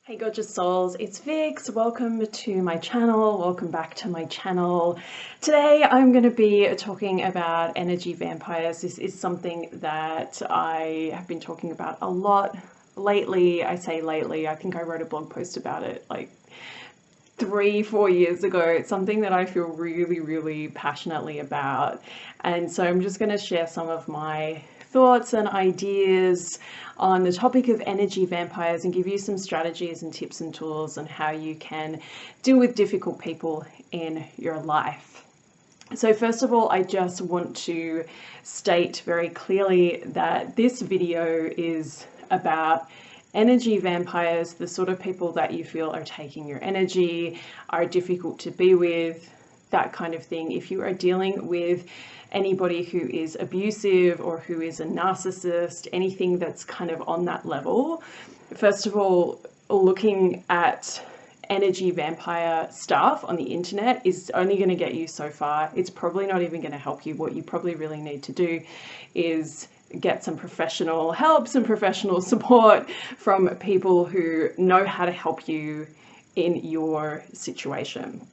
Hey gorgeous souls, it's Vix. Welcome to my channel. Welcome back to my channel. Today I'm going to be talking about energy vampires. This is something that I have been talking about a lot lately. I say lately, I think I wrote a blog post about it like 3-4 years ago. It's something that I feel really passionately about, and so I'm just going to share some of my thoughts and ideas on the topic of energy vampires and give you some strategies and tips and tools on how you can deal with difficult people in your life. So first of all, I just want to state very clearly that this video is about energy vampires, the sort of people that you feel are taking your energy, are difficult to be with, that kind of thing. If you are dealing with anybody who is abusive or who is a narcissist, anything that's kind of on that level, first of all, looking at energy vampire stuff on the internet is only going to get you so far. It's probably not even going to help you. What you probably really need to do is get some professional help, some professional support from people who know how to help you in your situation.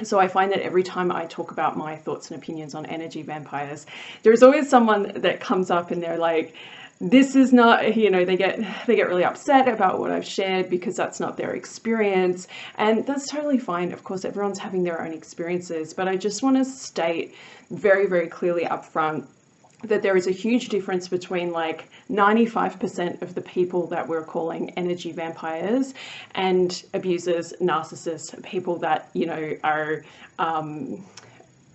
So I find that every time I talk about my thoughts and opinions on energy vampires, there's always someone that comes up and they're like, this is not, you know, they get really upset about what I've shared because that's not their experience. And that's totally fine. Of course, everyone's having their own experiences, but I just want to state very clearly up front that there is a huge difference between like 95% of the people that we're calling energy vampires and abusers, narcissists, people that, you know,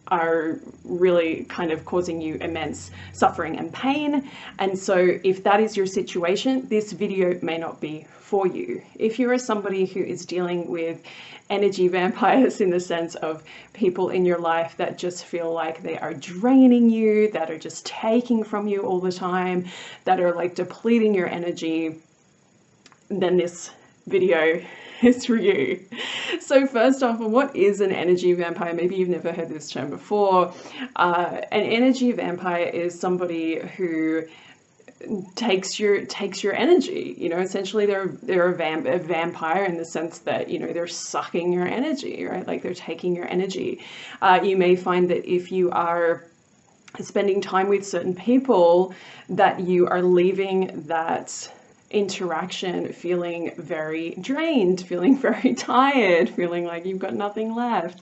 are really kind of causing you immense suffering and pain. And so if that is your situation, this video may not be for you. If you are somebody who is dealing with energy vampires in the sense of people in your life that just feel like they are draining you, that are just taking from you all the time, that are like depleting your energy, then this video is for you. So first off, what is an energy vampire? Maybe you've never heard this term before. An energy vampire is somebody who takes your energy. You know, essentially they're a vampire in the sense that, you know, they're sucking your energy, right? Like they're taking your energy. You may find that if you are spending time with certain people, that you are leaving that interaction feeling very drained, feeling very tired, feeling like you've got nothing left.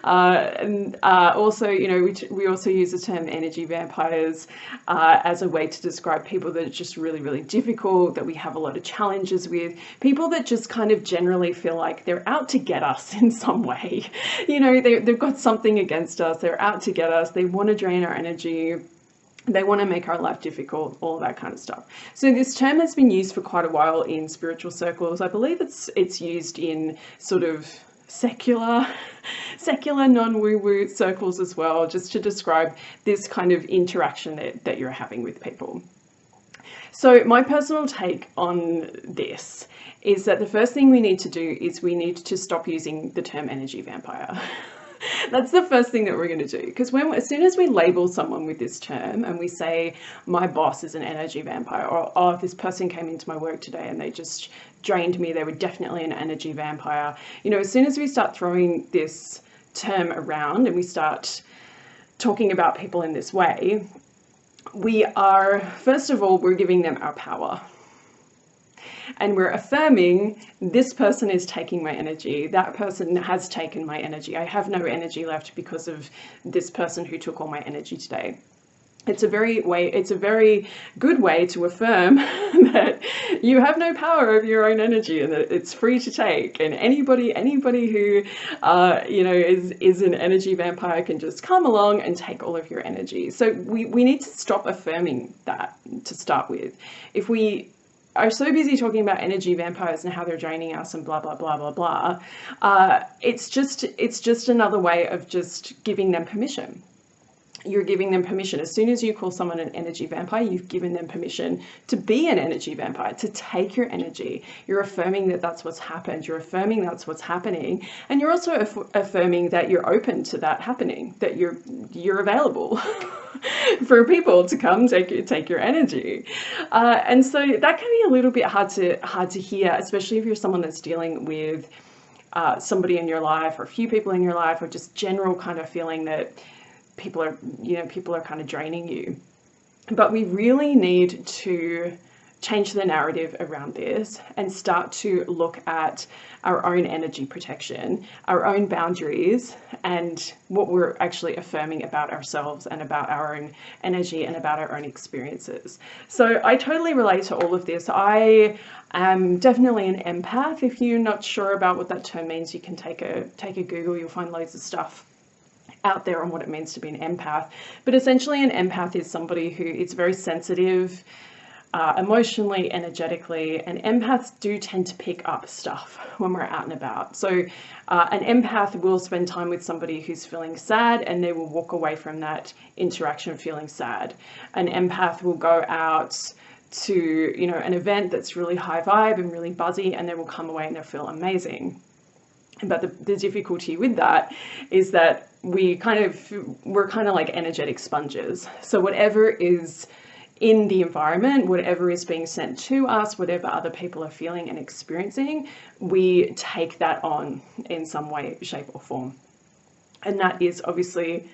Also, you know, we also use the term energy vampires as a way to describe people that are just really difficult, that we have a lot of challenges with, people that just kind of generally feel like they're out to get us in some way. You know, they've got something against us, they're out to get us, they want to drain our energy, they want to make our life difficult, all that kind of stuff. So this term has been used for quite a while in spiritual circles. I believe it's used in sort of secular non-woo-woo circles as well, just to describe this kind of interaction that you're having with people. So my personal take on this is that the first thing we need to do is we need to stop using the term energy vampire. That's the first thing that we're going to do, because as soon as we label someone with this term and we say my boss is an energy vampire, or oh, this person came into my work today and they just drained me, they were definitely an energy vampire, you know, as soon as we start throwing this term around and we start talking about people in this way, we are, first of all, we're giving them our power. And we're affirming this person is taking my energy, that person has taken my energy, I have no energy left because of this person who took all my energy today. It's a very good way to affirm that you have no power of your own energy and that it's free to take. And anybody who you know, is an energy vampire can just come along and take all of your energy. So we need to stop affirming that to start with. If we are so busy talking about energy vampires and how they're draining us and blah blah, it's just another way of just giving them permission. You're giving them permission. As soon as you call someone an energy vampire, you've given them permission to be an energy vampire, to take your energy. You're affirming that that's what's happened. You're affirming that's what's happening. And you're also affirming that you're open to that happening, that you're available. for people to come take your energy. And so that can be a little bit hard to hear, especially if you're someone that's dealing with somebody in your life or a few people in your life, or just general kind of feeling that people are kind of draining you. But we really need to change the narrative around this and start to look at our own energy protection, our own boundaries, and what we're actually affirming about ourselves and about our own energy and about our own experiences. So I totally relate to all of this. I am definitely an empath. If you're not sure about what that term means, you can take a Google. You'll find loads of stuff out there on what it means to be an empath. But essentially an empath is somebody who is very sensitive, emotionally, energetically, and empaths do tend to pick up stuff when we're out and about. So an empath will spend time with somebody who's feeling sad, and they will walk away from that interaction feeling sad. An empath will go out to, an event that's really high vibe and really buzzy, and they will come away and they'll feel amazing. But the difficulty with that is that we're kind of like energetic sponges. So whatever is in the environment, whatever is being sent to us, whatever other people are feeling and experiencing, we take that on in some way, shape or form. And that is obviously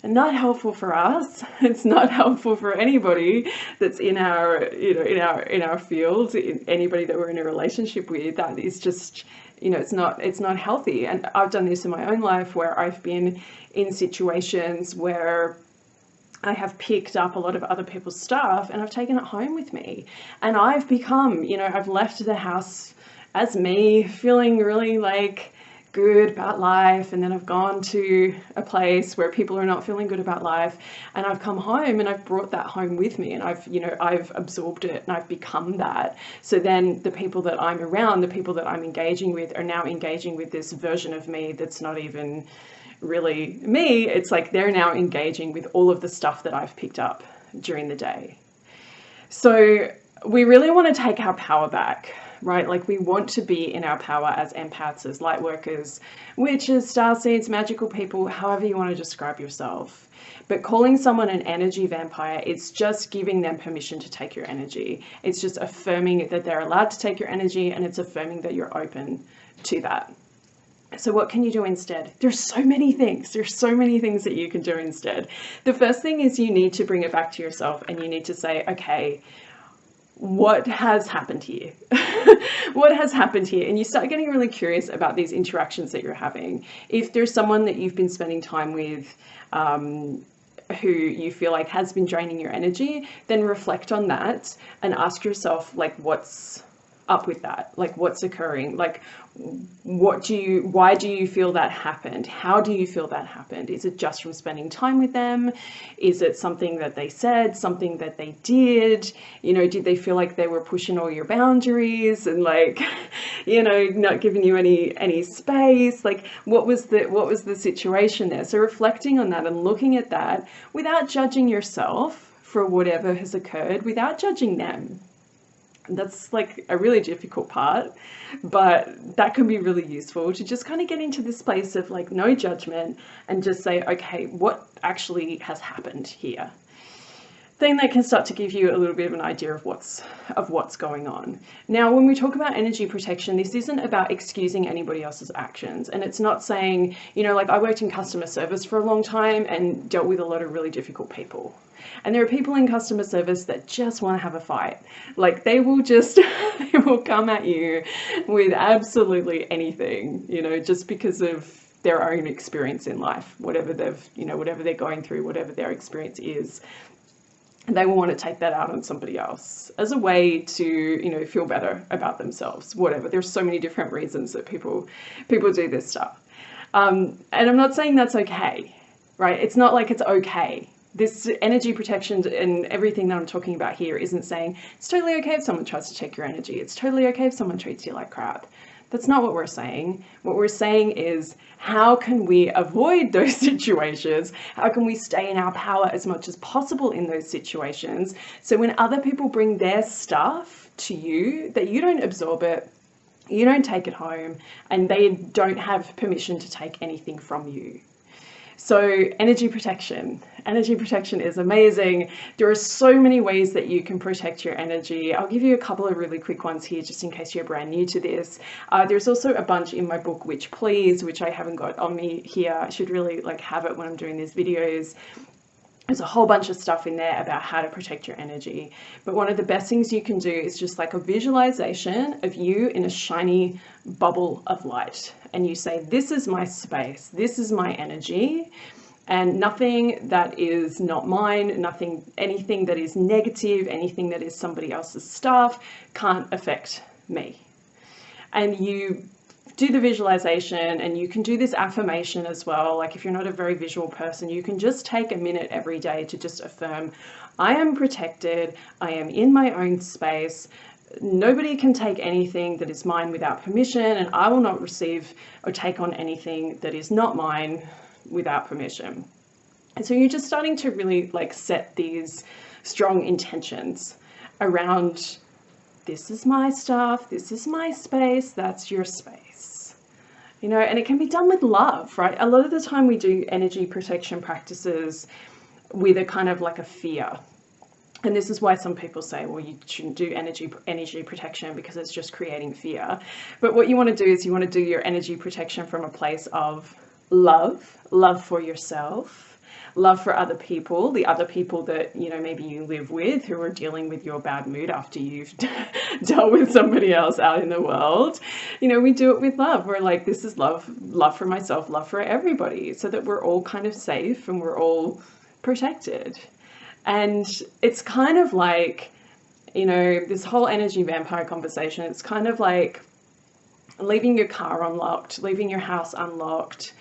not helpful for us. It's not helpful for anybody that's in our, in our field, anybody that we're in a relationship with. That is just, it's not healthy. And I've done this in my own life, where I've been in situations where I have picked up a lot of other people's stuff and I've taken it home with me. And I've become, I've left the house as me, feeling really like good about life, and then I've gone to a place where people are not feeling good about life, and I've come home and I've brought that home with me, and I've absorbed it and I've become that. So then the people that I'm around, the people that I'm engaging with, are now engaging with this version of me that's not even really me. It's like they're now engaging with all of the stuff that I've picked up during the day. So we really want to take our power back, right? Like, we want to be in our power as empaths, as light workers, witches, starseeds, magical people, however you want to describe yourself. But calling someone an energy vampire, it's just giving them permission to take your energy. It's just affirming that they're allowed to take your energy, and it's affirming that you're open to that. So what can you do instead? There's so many things. There's so many things that you can do instead. The first thing is you need to bring it back to yourself, and you need to say, okay, what has happened here? What has happened here? And you start getting really curious about these interactions that you're having. If there's someone that you've been spending time with who you feel like has been draining your energy, then reflect on that and ask yourself, like, what's up with that? Like, what's occurring? Like, why do you feel that happened? How do you feel that happened? Is it just from spending time with them? Is it something that they said, something that they did? Did they feel like they were pushing all your boundaries and like, not giving you any space? Like, what was the situation there? So reflecting on that and looking at that without judging yourself for whatever has occurred, without judging them. That's like a really difficult part, but that can be really useful to just kind of get into this place of like no judgment and just say, okay, what actually has happened here? Then that can start to give you a little bit of an idea of what's going on. Now, when we talk about energy protection, this isn't about excusing anybody else's actions. And it's not saying, like, I worked in customer service for a long time and dealt with a lot of really difficult people. And there are people in customer service that just want to have a fight. Like, they will come at you with absolutely anything, just because of their own experience in life, whatever they're going through, whatever their experience is. They will want to take that out on somebody else as a way to, feel better about themselves, whatever. There's so many different reasons that people do this stuff. And I'm not saying that's okay, right? It's not like it's okay. This energy protection and everything that I'm talking about here isn't saying it's totally okay if someone tries to take your energy. It's totally okay if someone treats you like crap. That's not what we're saying. What we're saying is, how can we avoid those situations? How can we stay in our power as much as possible in those situations? So when other people bring their stuff to you, that you don't absorb it, you don't take it home, and they don't have permission to take anything from you. So energy protection. Energy protection is amazing. There are so many ways that you can protect your energy. I'll give you a couple of really quick ones here just in case you're brand new to this. There's also a bunch in my book, Witch Please, which I haven't got on me here. I should really like have it when I'm doing these videos. There's a whole bunch of stuff in there about how to protect your energy. But one of the best things you can do is just like a visualization of you in a shiny bubble of light. And you say, this is my space, this is my energy, and nothing that is not mine, anything that is negative, anything that is somebody else's stuff can't affect me. And you do the visualization, and you can do this affirmation as well. Like if you're not a very visual person, you can just take a minute every day to just affirm, I am protected, I am in my own space, nobody can take anything that is mine without permission, and I will not receive or take on anything that is not mine without permission. And so you're just starting to really like set these strong intentions around, this is my stuff, this is my space, that's your space. You know, and it can be done with love, right? A lot of the time we do energy protection practices with a kind of like a fear. And this is why some people say, well, you shouldn't do energy protection because it's just creating fear. But what you want to do is you want to do your energy protection from a place of love, love for yourself, love for other people, the other people that, you know, maybe you live with who are dealing with your bad mood after you've dealt with somebody else out in the world. You know, we do it with love. We're like, this is love, love for myself, love for everybody, so that we're all kind of safe and we're all protected. And it's kind of like, you know, this whole energy vampire conversation, it's kind of like leaving your car unlocked, leaving your house unlocked,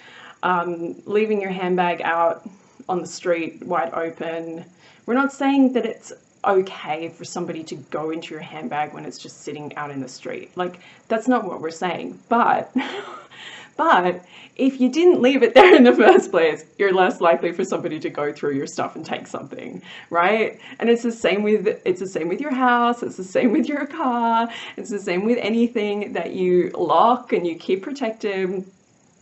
leaving your handbag out on the street wide open. We're not saying that it's okay for somebody to go into your handbag when it's just sitting out in the street. Like, that's not what we're saying. But if you didn't leave it there in the first place, you're less likely for somebody to go through your stuff and take something, right? And it's the same with your house, it's the same with your car, it's the same with anything that you lock and you keep protected.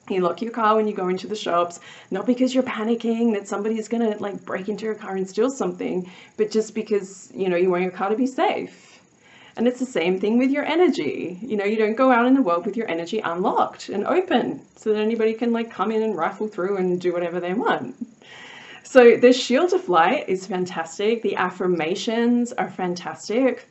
You lock your car when you go into the shops, not because you're panicking that somebody's gonna like break into your car and steal something, but just because, you know, you want your car to be safe. And it's the same thing with your energy. You know, you don't go out in the world with your energy unlocked and open so that anybody can like come in and rifle through and do whatever they want. So the shield of light is fantastic. The affirmations are fantastic.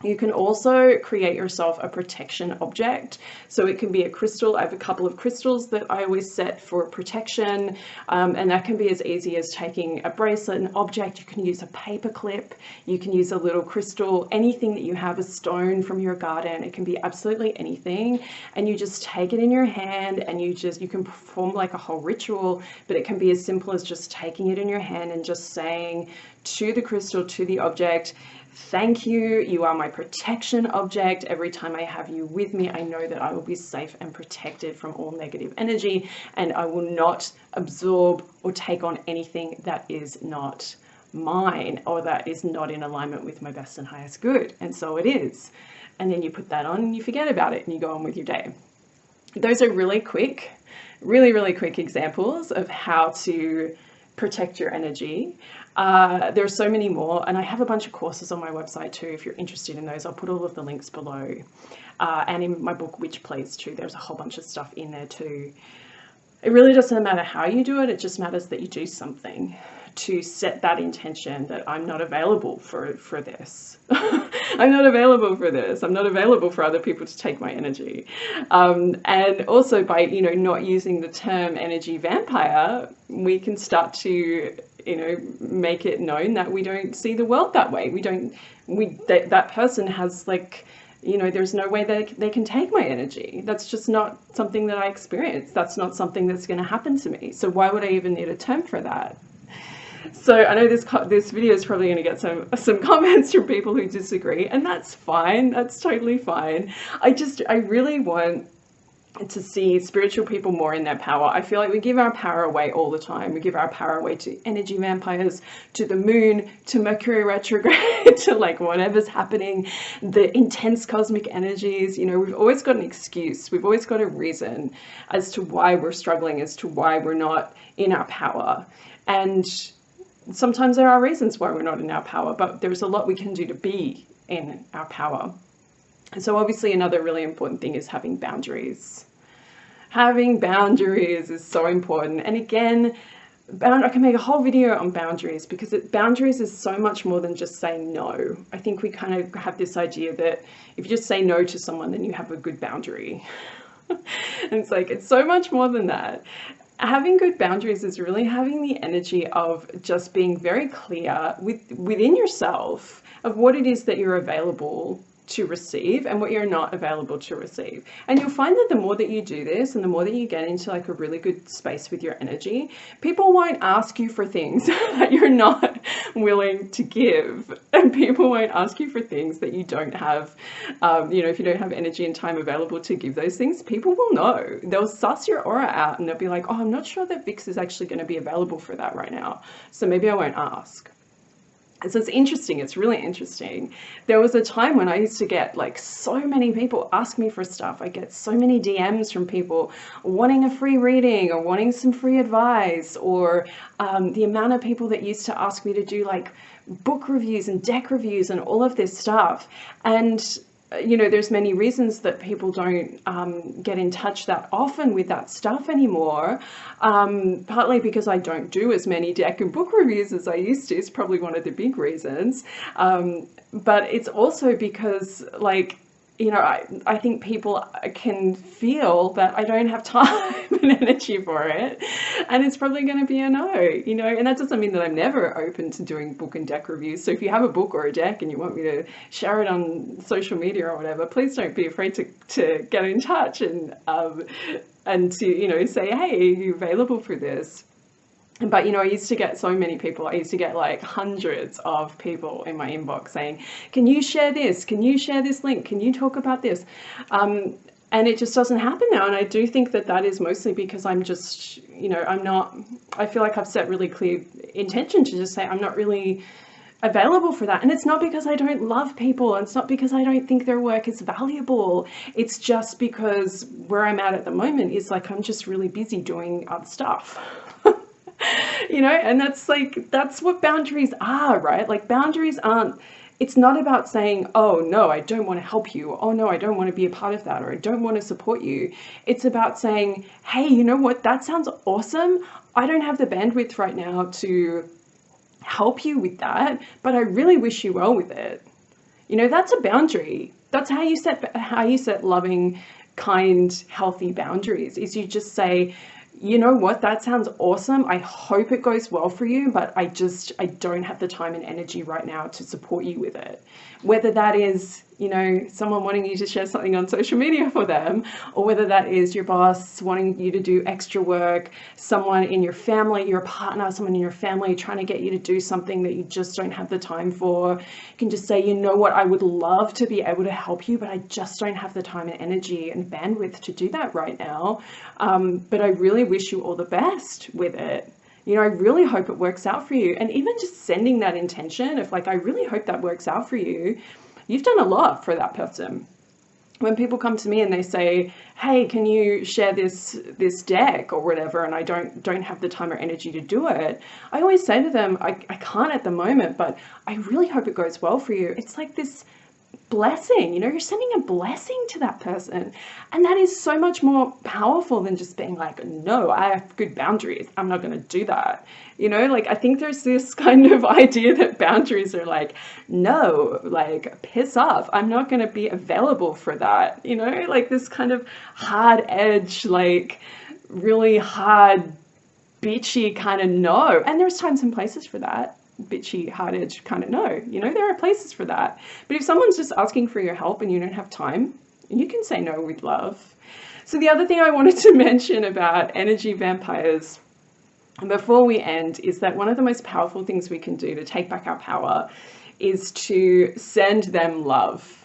You can also create yourself a protection object. So it can be a crystal. I have a couple of crystals that I always set for protection. And that can be as easy as taking a bracelet, an object. You can use a paper clip. You can use a little crystal, anything that you have, a stone from your garden. It can be absolutely anything. And you just take it in your hand and you can perform like a whole ritual, but it can be as simple as just taking it in your hand and just saying to the crystal, to the object, thank you, you are my protection object. Every time I have you with me, I know that I will be safe and protected from all negative energy, and I will not absorb or take on anything that is not mine or that is not in alignment with my best and highest good. And so it is. And then you put that on and you forget about it and you go on with your day. Those are really quick, really quick examples of how to protect your energy. There are so many more, and I have a bunch of courses on my website too. If you're interested in those, I'll put all of the links below. And in my book, Witch Please too, there's a whole bunch of stuff in there too. It really doesn't matter how you do it. It just matters that you do something to set that intention that I'm not available for this. I'm not available for this. I'm not available for other people to take my energy. And also by, you know, not using the term energy vampire, we can start to, you know, make it known that we don't see the world that way. That person has like, you know, there's no way that they can take my energy. That's just not something that I experience. That's not something that's going to happen to me. So why would I even need a term for that? So I know this video is probably going to get some comments from people who disagree, and that's fine. That's totally fine. I really want to see spiritual people more in their power. I feel like we give our power away all the time. We give our power away to energy vampires, to the moon, to Mercury retrograde, to like whatever's happening, the intense cosmic energies. You know, we've always got an excuse. We've always got a reason as to why we're struggling, as to why we're not in our power. And sometimes there are reasons why we're not in our power, but there's a lot we can do to be in our power. And so obviously another really important thing is having boundaries. Having boundaries is so important. And again, I can make a whole video on boundaries, because boundaries is so much more than just saying no. I think we kind of have this idea that if you just say no to someone, then you have a good boundary. And it's like, it's so much more than that. Having good boundaries is really having the energy of just being very clear within yourself of what it is that you're available to receive and what you're not available to receive. And you'll find that the more that you do this and the more that you get into like a really good space with your energy, people won't ask you for things that you're not willing to give, and people won't ask you for things that you don't have. You know, if you don't have energy and time available to give those things, people will know. They'll suss your aura out and they'll be like, oh, I'm not sure that Vix is actually going to be available for that right now, so maybe I won't ask. So it's interesting. It's really interesting. There was a time when I used to get like so many people ask me for stuff. I get so many DMs from people wanting a free reading or wanting some free advice, or the amount of people that used to ask me to do like book reviews and deck reviews and all of this stuff. And you know, there's many reasons that people don't get in touch that often with that stuff anymore. Partly because I don't do as many deck and book reviews as I used to. It's probably one of the big reasons. But it's also because, like, you know, I think people can feel that I don't have time and energy for it, and it's probably going to be a no, you know. And that doesn't mean that I'm never open to doing book and deck reviews. So if you have a book or a deck and you want me to share it on social media or whatever, please don't be afraid to get in touch and to, you know, say, hey, are you available for this? But, you know, I used to get so many people. I used to get like hundreds of people in my inbox saying, can you share this? Can you share this link? Can you talk about this? And it just doesn't happen now. And I do think that that is mostly because I'm just, you know, I feel like I've set really clear intention to just say I'm not really available for that. And it's not because I don't love people. And it's not because I don't think their work is valuable. It's just because where I'm at the moment is like, I'm just really busy doing other stuff. You know, and that's what boundaries are, right? Like, boundaries aren't, it's not about saying, oh no, I don't want to help you. Oh no, I don't want to be a part of that, or I don't want to support you. It's about saying, hey, you know what? That sounds awesome. I don't have the bandwidth right now to help you with that, but I really wish you well with it. You know, that's a boundary. That's how you set loving, kind, healthy boundaries, is you just say, you know what, that sounds awesome. I hope it goes well for you, but I don't have the time and energy right now to support you with it. Whether that is, you know, someone wanting you to share something on social media for them, or whether that is your boss wanting you to do extra work, someone in your family, your partner, someone in your family trying to get you to do something that you just don't have the time for. You can just say, you know what, I would love to be able to help you, but I just don't have the time and energy and bandwidth to do that right now. But I really wish you all the best with it. You know, I really hope it works out for you. And even just sending that intention of like, I really hope that works out for you, you've done a lot for that person. When people come to me and they say, hey, can you share this deck or whatever, and I don't have the time or energy to do it, I always say to them, I can't at the moment, but I really hope it goes well for you. It's like this blessing, you know, you're sending a blessing to that person. And that is so much more powerful than just being like, no, I have good boundaries, I'm not going to do that. You know, like, I think there's this kind of idea that boundaries are like, no, like, piss off, I'm not going to be available for that. You know, like this kind of hard edge, like really hard, bitchy kind of no. And there's times and places for that. Bitchy, hard edge kind of no, you know, there are places for that. But if someone's just asking for your help and you don't have time, you can say no with love. So the other thing I wanted to mention about energy vampires before we end is that one of the most powerful things we can do to take back our power is to send them love.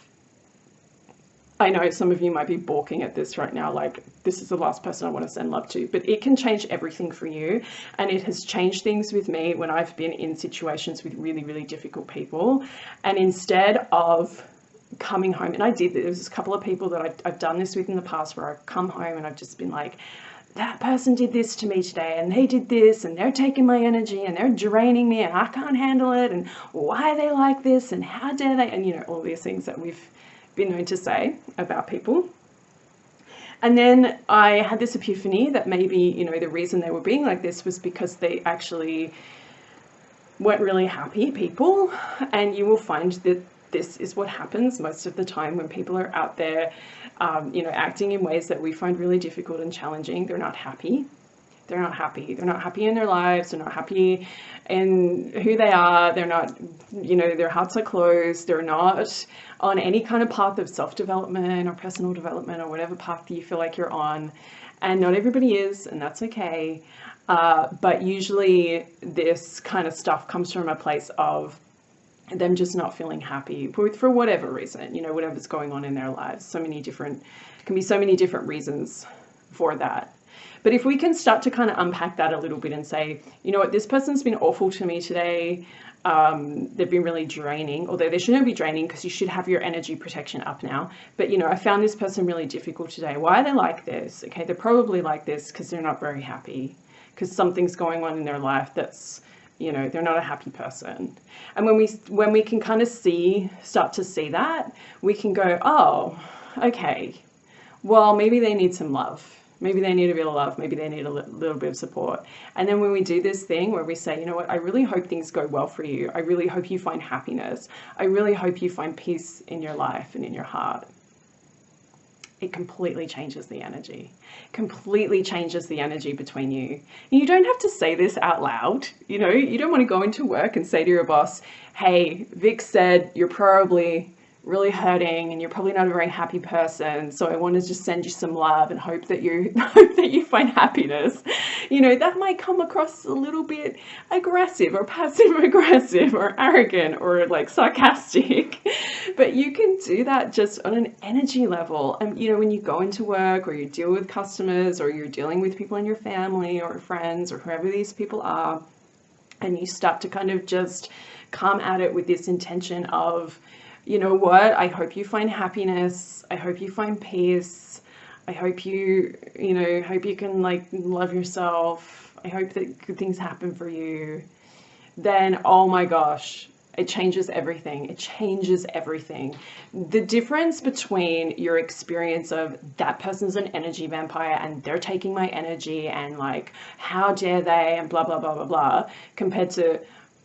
I know some of you might be balking at this right now, like, this is the last person I want to send love to, but it can change everything for you. And it has changed things with me when I've been in situations with really, really difficult people. And instead of coming home, and I did, there was a couple of people that I've done this with in the past where I've come home and I've just been like, that person did this to me today, and they did this, and they're taking my energy, and they're draining me, and I can't handle it, and why are they like this, and how dare they, and you know, all these things that we've been known to say about people. And then I had this epiphany that maybe, you know, the reason they were being like this was because they actually weren't really happy people. And you will find that this is what happens most of the time when people are out there, you know, acting in ways that we find really difficult and challenging. They're not happy. They're not happy. They're not happy in their lives. They're not happy in who they are. They're not, you know, their hearts are closed. They're not on any kind of path of self-development or personal development or whatever path you feel like you're on. And not everybody is, and that's okay. But usually this kind of stuff comes from a place of them just not feeling happy for whatever reason, you know, whatever's going on in their lives. Can be so many different reasons for that. But if we can start to kind of unpack that a little bit and say, you know what, this person's been awful to me today. They've been really draining, although they shouldn't be draining because you should have your energy protection up now. But, you know, I found this person really difficult today. Why are they like this? Okay, they're probably like this because they're not very happy, because something's going on in their life that's, you know, they're not a happy person. And when we can kind of start to see that, we can go, oh, okay, well, maybe they need some love. Maybe they need a bit of love. Maybe they need a little bit of support. And then when we do this thing where we say, you know what, I really hope things go well for you. I really hope you find happiness. I really hope you find peace in your life and in your heart. It completely changes the energy. Completely changes the energy between you. And you don't have to say this out loud. You know, you don't want to go into work and say to your boss, hey, Vic said you're probably really hurting and you're probably not a very happy person, so I want to just send you some love and hope that you find happiness. You know, that might come across a little bit aggressive or passive aggressive or arrogant or like sarcastic, but you can do that just on an energy level. And you know, when you go into work or you deal with customers or you're dealing with people in your family or friends or whoever these people are, and you start to kind of just come at it with this intention of, you know what, I hope you find happiness. I hope you find peace. I hope you can like love yourself. I hope that good things happen for you. Then, oh my gosh, it changes everything. It changes everything. The difference between your experience of that person's an energy vampire and they're taking my energy and like, how dare they and blah, blah, blah, blah, blah, compared to,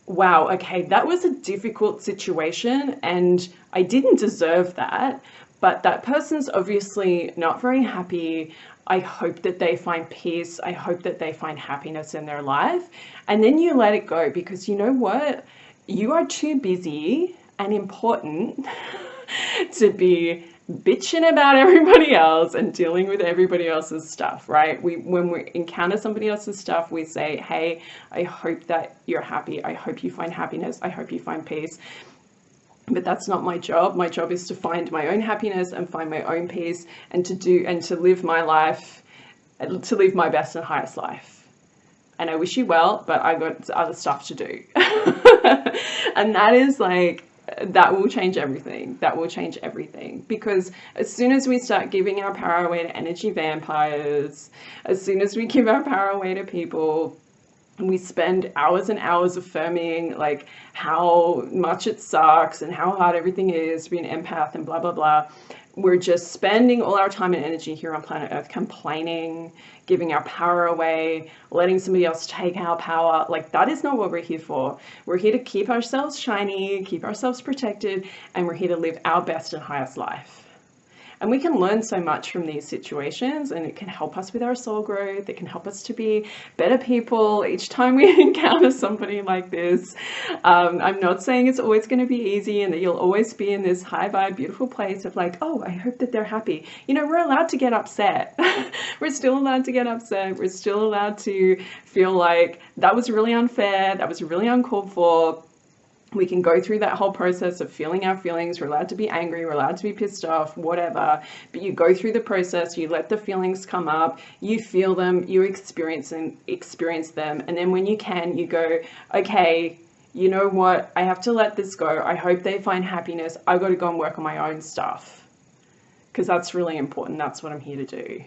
wow, okay, that was a difficult situation and I didn't deserve that, but that person's obviously not very happy. I hope that they find peace. I hope that they find happiness in their life. And then you let it go, because you know what? You are too busy and important to be bitching about everybody else and dealing with everybody else's stuff, right? When we encounter somebody else's stuff, we say, hey, I hope that you're happy. I hope you find happiness. I hope you find peace. But that's not my job. My job is to find my own happiness and find my own peace and to live my life, to live my best and highest life. And I wish you well, but I got other stuff to do. And that is like, that will change everything. That will change everything. Because as soon as we start giving our power away to energy vampires, as soon as we give our power away to people, we spend hours and hours affirming like how much it sucks and how hard everything is to be an empath and blah, blah, blah. We're just spending all our time and energy here on planet Earth complaining, giving our power away, letting somebody else take our power. Like, that is not what we're here for. We're here to keep ourselves shiny, keep ourselves protected, and we're here to live our best and highest life. And we can learn so much from these situations, and it can help us with our soul growth. It can help us to be better people each time we encounter somebody like this. I'm not saying it's always going to be easy and that you'll always be in this high vibe, beautiful place of like, oh, I hope that they're happy. You know, we're allowed to get upset. We're still allowed to get upset. We're still allowed to feel like that was really unfair. That was really uncalled for. We can go through that whole process of feeling our feelings. We're allowed to be angry, we're allowed to be pissed off, whatever. But you go through the process, you let the feelings come up, you feel them, you experience them. And then when you can, you go, okay, you know what? I have to let this go. I hope they find happiness. I've got to go and work on my own stuff. Because that's really important. That's what I'm here to do.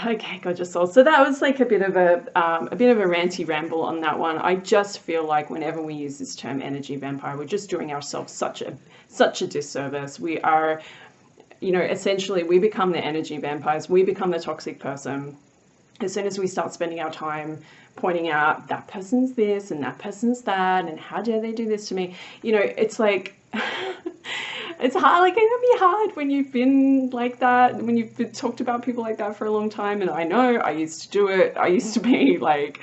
Okay, gorgeous soul. So that was like a bit of a ranty ramble on that one. I just feel like whenever we use this term energy vampire, we're just doing ourselves such a disservice. We are, essentially we become the energy vampires. We become the toxic person. As soon as we start spending our time pointing out that person's this and that person's that, and how dare they do this to me, it's like, it's hard. Like, it can be hard when you've been like that, when you've been talked about people like that for a long time. And I know I used to do it. I used to be like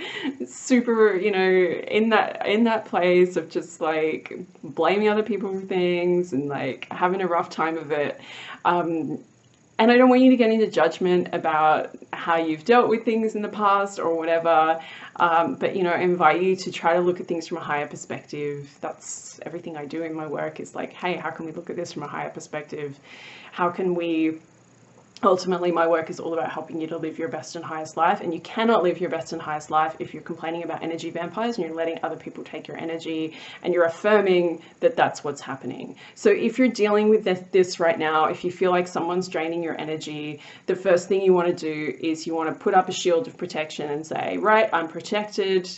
super, in that place of just like blaming other people for things and like having a rough time of it. And I don't want you to get into judgment about how you've dealt with things in the past or whatever, but, I invite you to try to look at things from a higher perspective. That's everything I do in my work is like, hey, how can we look at this from a higher perspective? How can we... Ultimately, my work is all about helping you to live your best and highest life, and you cannot live your best and highest life if you're complaining about energy vampires and you're letting other people take your energy and you're affirming that that's what's happening. So if you're dealing with this right now, if you feel like someone's draining your energy, the first thing you want to do is you want to put up a shield of protection and say, right, I'm protected,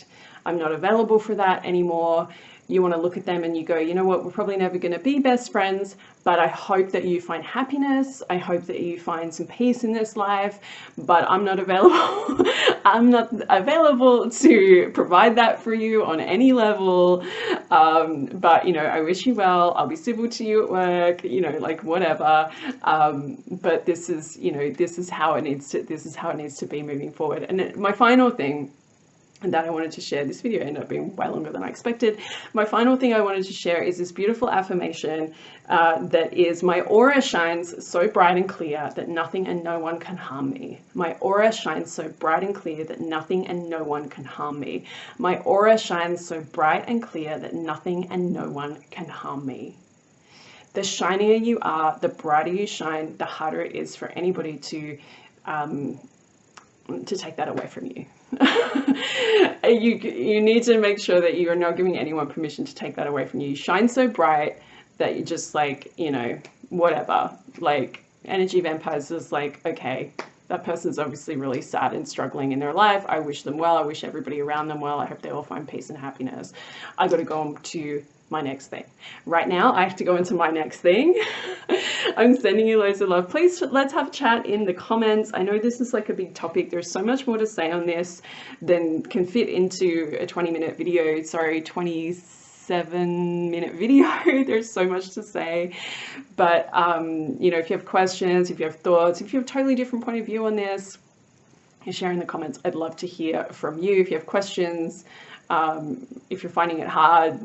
I'm not available for that anymore. You want to look at them and you go, you know what, we're probably never going to be best friends, but I hope that you find happiness. I hope that you find some peace in this life, but I'm not available. I'm not available to provide that for you on any level. But, I wish you well. I'll be civil to you at work, like whatever. But this is, this is how it needs to be moving forward. And my final thing that I wanted to share, this video ended up being way longer than I expected. My final thing I wanted to share is this beautiful affirmation that is, my aura shines so bright and clear that nothing and no one can harm me. My aura shines so bright and clear that nothing and no one can harm me. My aura shines so bright and clear that nothing and no one can harm me. The shinier you are, the brighter you shine, the harder it is for anybody to take that away from you. You need to make sure that you are not giving anyone permission to take that away from you. You shine so bright that you just like, whatever. Like, energy vampires is like, okay, that person's obviously really sad and struggling in their life. I wish them well. I wish everybody around them well. I hope they all find peace and happiness. I got to go on to my next thing. Right now, I have to go into my next thing. I'm sending you loads of love. Please, let's have a chat in the comments. I know this is like a big topic. There's so much more to say on this than can fit into a 20-minute video. Sorry, 27-minute video. There's so much to say. But, if you have questions, if you have thoughts, if you have a totally different point of view on this, you share in the comments. I'd love to hear from you. If you have questions, if you're finding it hard,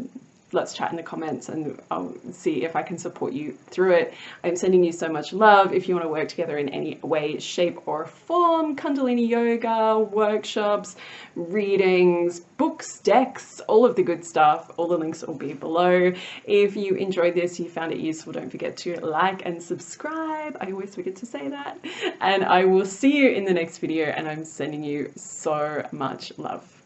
let's chat in the comments and I'll see if I can support you through it. I'm sending you so much love. If you want to work together in any way, shape or form, Kundalini yoga, workshops, readings, books, decks, all of the good stuff, all the links will be below. If you enjoyed this, you found it useful, don't forget to like and subscribe. I always forget to say that. And I will see you in the next video, and I'm sending you so much love.